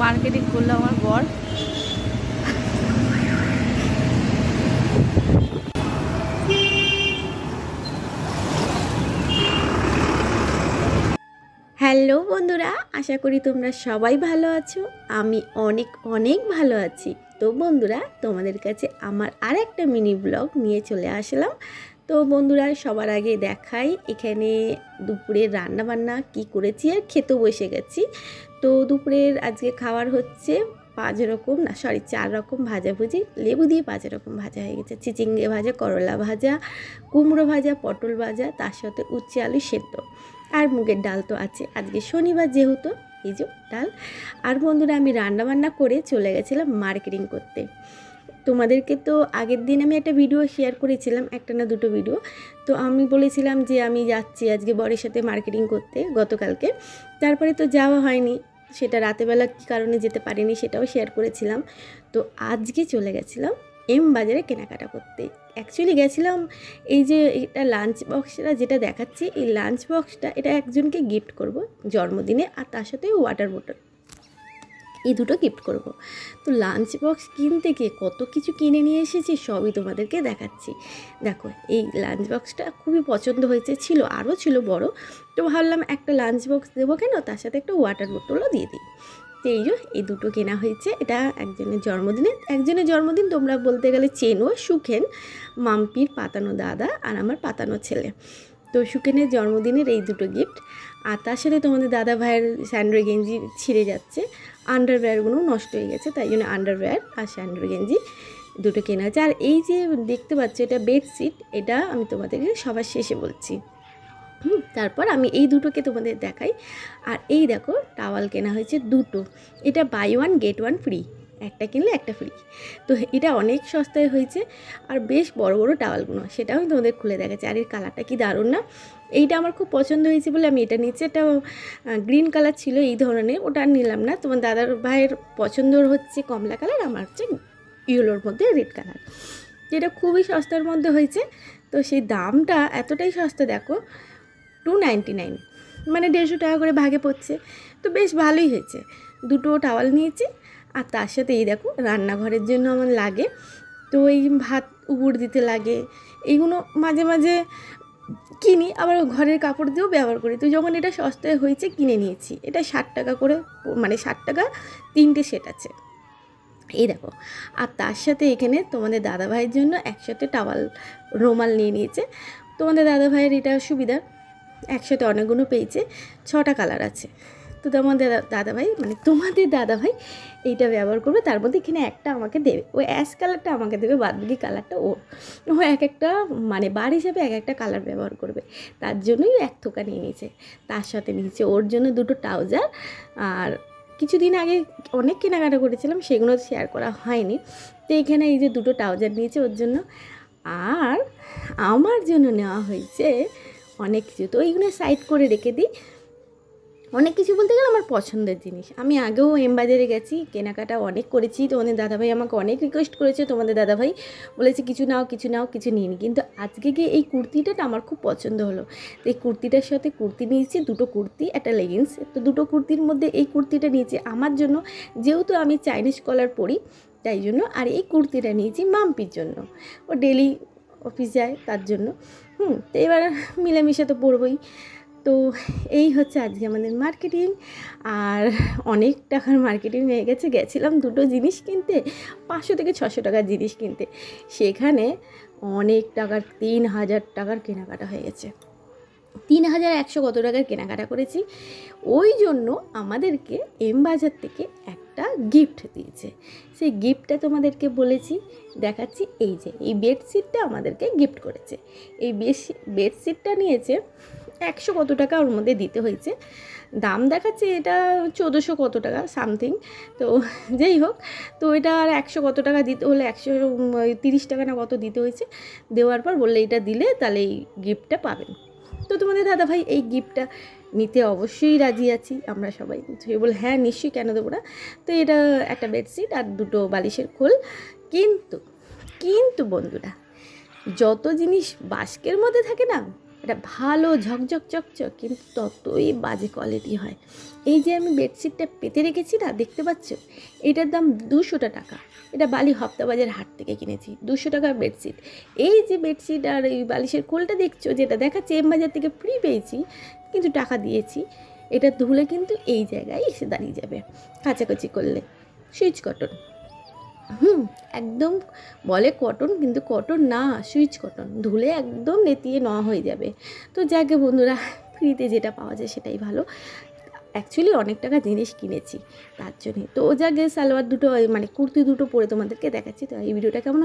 Marketing করলো আমার বর। হ্যালো বন্ধুরা, আশা করি তোমরা সবাই ভালো আছো। আমি অনেক অনেক ভালো আছি। তো বন্ধুরা, তোমাদের কাছে আমার আর একটা মিনি ব্লগ নিয়ে চলে আসলাম। তো বন্ধুরা, সবার আগে দেখাই এখানে দুপুরের রান্না বান্না কি করেছি আর খেতেও বসে গেছি। তো দুপুরের আজকে খাবার হচ্ছে 4 রকম ভাজাভুজি, লেবু দিয়ে 5 রকম ভাজা হয়ে গেছে। চিচিঙ্গে ভাজা, করলা ভাজা, কুমড়ো ভাজা, পটল ভাজা, তার সাথে উচ্ছে আলু সেদ্ধ, আর মুগের ডাল তো আছে, আজকে শনিবার যেহেতু এই যে ডাল। আর বন্ধুরা, আমি রান্নাবান্না করে চলে গেছিলাম মার্কেটিং করতে। তোমাদেরকে তো আগের দিন আমি একটা ভিডিও শেয়ার করেছিলাম, একটা না দুটো ভিডিও। তো আমি বলেছিলাম যে আমি যাচ্ছি আজকে বরের সাথে মার্কেটিং করতে গতকালকে। তারপরে তো যাওয়া হয়নি, সেটা রাতেবেলা কী কারণে যেতে পারিনি সেটাও শেয়ার করেছিলাম। তো আজকে চলে গেছিলাম এম বাজারে কেনাকাটা করতে। অ্যাকচুয়ালি গেছিলাম এই যে এটা লাঞ্চ বক্সটা যেটা দেখাচ্ছি, এই লাঞ্চ বক্সটা এটা একজনকে গিফট করব জন্মদিনে, আর তার সাথে ওয়াটার বোতল, এই দুটো গিফট করব। তো লাঞ্চ বক্স কিনতে গিয়ে কত কিছু কিনে নিয়ে এসেছি, সবই তোমাদেরকে দেখাচ্ছি। দেখো, এই লাঞ্চ বক্সটা খুবই পছন্দ হয়েছে, ছিল আরও ছিল বড়। তো ভাবলাম একটা লাঞ্চ বক্স দেবো কেন, তার সাথে একটা ওয়াটার বোতলও দিয়ে দিই। তো এই দুটো কেনা হয়েছে। এটা একজনের জন্মদিন তোমরা বলতে গেলে চেনো, সুখেন, মাম্পির পাতানো দাদা আর আমার পাতানো ছেলে। তো সুখেনের জন্মদিনের এই দুটো গিফট। আর তার সাথে তোমাদের দাদা ভাইয়ের স্যান্ডো গেঞ্জি ছিঁড়ে যাচ্ছে, আন্ডারওয়্যারগুলো নষ্ট হয়ে গেছে, তাই জন্য আন্ডারওয়্যার আর স্যান্ডো গেঞ্জি দুটো কেনা হয়েছে। আর এই যে দেখতে পাচ্ছ এটা বেডশিট, এটা আমি তোমাদেরকে সবার শেষে বলছি। তারপর আমি এই দুটোকে তোমাদের দেখাই। আর এই দেখো, টাওয়াল কেনা হয়েছে দুটো, এটা বাই 1 গেট 1 ফ্রি, একটা কিনলে একটা ফ্রি। তো এটা অনেক সস্তায় হয়েছে, আর বেশ বড় বড় টাওয়ালগুলো, সেটাও আমি তোমাদের খুলে দেখাচ্ছি। আর এর কালারটা কি দারুণ না, এইটা আমার খুব পছন্দ হয়েছে বলে আমি এটা নিচ্ছি। এটা গ্রিন কালার ছিল এই ধরনের, ওটা নিলাম না। তোমার দাদার ভাইয়ের পছন্দ হচ্ছে কমলা কালার, আমার হচ্ছে ইয়েলোর মধ্যে রেড কালার। যেটা খুবই সস্তার মধ্যে হয়েছে। তো সেই দামটা এতটাই সস্তা, দেখো 299, মানে 150 টাকা করে ভাগে পড়ছে। তো বেশ ভালোই হয়েছে। দুটো টাওয়াল নিয়েছি। আর তার সাথে এই দেখো, রান্নাঘরের জন্য আমার লাগে, তো এই ভাত উপড় দিতে লাগে, এইগুলো মাঝে মাঝে কিনি, আবার ঘরের কাপড় দিয়েও ব্যবহার করি। তো যখন এটা সস্তায় হয়েছে কিনে নিয়েছি। এটা 60 টাকা করে, মানে 60 টাকা 3টে সেট আছে, এই দেখো। আর তার সাথে এখানে তোমাদের দাদাভাইয়ের জন্য একসাথে টাওয়াল, রুমাল নিয়ে নিয়েছে। তোমাদের দাদাভাইয়ের এটা সুবিধা, একসাথে অনেকগুলো পেয়েছে, 6টা কালার আছে। তো তোমাদের দাদাভাই, মানে তোমাদের দাদাভাই এইটা ব্যবহার করবে, তার মধ্যে এখানে একটা আমাকে দেবে, ওই অ্যাশ কালারটা আমাকে দেবে, বাদবাকি কালারটা ও এক একটা মানে বার হিসাবে এক একটা কালার ব্যবহার করবে। তার জন্যই এক থোকা নিয়ে নিয়েছে। তার সাথে নিয়েছে ওর জন্য দুটো ট্রাউজার। আর কিছুদিন আগে অনেক কেনাকাটা করেছিলাম, সেগুলো শেয়ার করা হয়নি। তো এখানে এই যে দুটো ট্রাউজার নিয়েছে ওর জন্য, আর আমার জন্য নেওয়া হয়েছে অনেক কিছু। তো এইগুলো সাইড করে রেখে দিই। অনেক কিছু বলতে গেলে আমার পছন্দের জিনিস। আমি আগেও এম বাজারে গেছি, কেনাকাটা অনেক করেছি। তোমাদের দাদাভাই আমাকে অনেক রিকোয়েস্ট করেছে, তোমাদের দাদাভাই বলেছে কিছু নাও কিছু নাও, কিছু নিইনি। কিন্তু আজকে গিয়ে এই কুর্তিটা আমার খুব পছন্দ হলো। তো এই কুর্তিটার সাথে কুর্তি নিয়েছি, দুটো কুর্তি, একটা লেগিংস। তো দুটো কুর্তির মধ্যে এই কুর্তিটা নিয়েছি আমার জন্য, যেহেতু আমি চাইনিজ কলার পরি তাই জন্য। আর এই কুর্তিটা নিয়েছি মাম্পির জন্য, ও ডেলি অফিস যায় তার জন্য। তো এবার মিলেমিশে তো পরবই। তো এই হচ্ছে আজকে আমাদের মার্কেটিং। আর অনেক টাকার মার্কেটিং হয়ে গেছে। গেছিলাম দুটো জিনিস কিনতে, 500 থেকে 600 টাকার জিনিস কিনতে, সেখানে অনেক টাকার 3000 টাকার কেনাকাটা হয়ে গেছে। 3100 কত টাকার কেনাকাটা করেছি। ওই জন্য আমাদেরকে এম বাজার থেকে একটা গিফট দিয়েছে। সেই গিফটটা তোমাদেরকে বলেছি, দেখাচ্ছি। এই যে এই বেডশিটটা আমাদেরকে গিফট করেছে। এই বেডশিটটা নিয়েছে 100 কত টাকা, ওর মধ্যে দিতে হয়েছে। দাম দেখাচ্ছে এটা 1400 কত টাকা সামথিং। তো যেই হোক, তো এটা আর 100 কত টাকা দিতে হলে 130 টাকা না কত দিতে হয়েছে। দেওয়ার পর বললে এটা দিলে তাহলে এই গিফটটা পাবেন। তো তোমাদের দাদাভাই এই গিফটটা নিতে অবশ্যই রাজি আছি আমরা সবাই। সে বলে হ্যাঁ নিশ্চয়ই, কেন দেবো না। তো এটা একটা বেডশিট আর দুটো বালিশের খোল। কিন্তু বন্ধুরা, যত জিনিস বাস্কের মধ্যে থাকে না, এটা ভালো ঝকঝক চকচক, কিন্তু ততই বাজে কোয়ালিটি হয়। এই যে আমি বেডশিটটা পেতে রেখেছি না, দেখতে পাচ্ছ, এটার দাম 200 টাকা। এটা বালি হপ্তাবাজার হাট থেকে কিনেছি, 200 টাকার বেডশিট। এই যে বেডশিট আর এই বালিশের খোলটা দেখছো, যেটা দেখাচ্ছে এম বাজার থেকে ফ্রি পেয়েছি, কিন্তু টাকা দিয়েছি। এটা ধুলে কিন্তু এই জায়গায় এসে দাঁড়িয়ে যাবে কাচাকুচি করলে। সুইচ কটন, একদম বলে কটন, কিন্তু কটন না, সুইচ কটন। ধুলে একদম নেতিয়ে নেওয়া হয়ে যাবে। তো যাকে বন্ধুরা, ফ্রিতে যেটা পাওয়া যায় সেটাই ভালো। অ্যাকচুয়ালি অনেক টাকা জিনিস কিনেছি তার জন্যে। তো যাকে সালোয়ার দুটো মানে কুর্তি দুটো পরে তোমাদেরকে দেখাচ্ছি। তো এই ভিডিওটা কেমন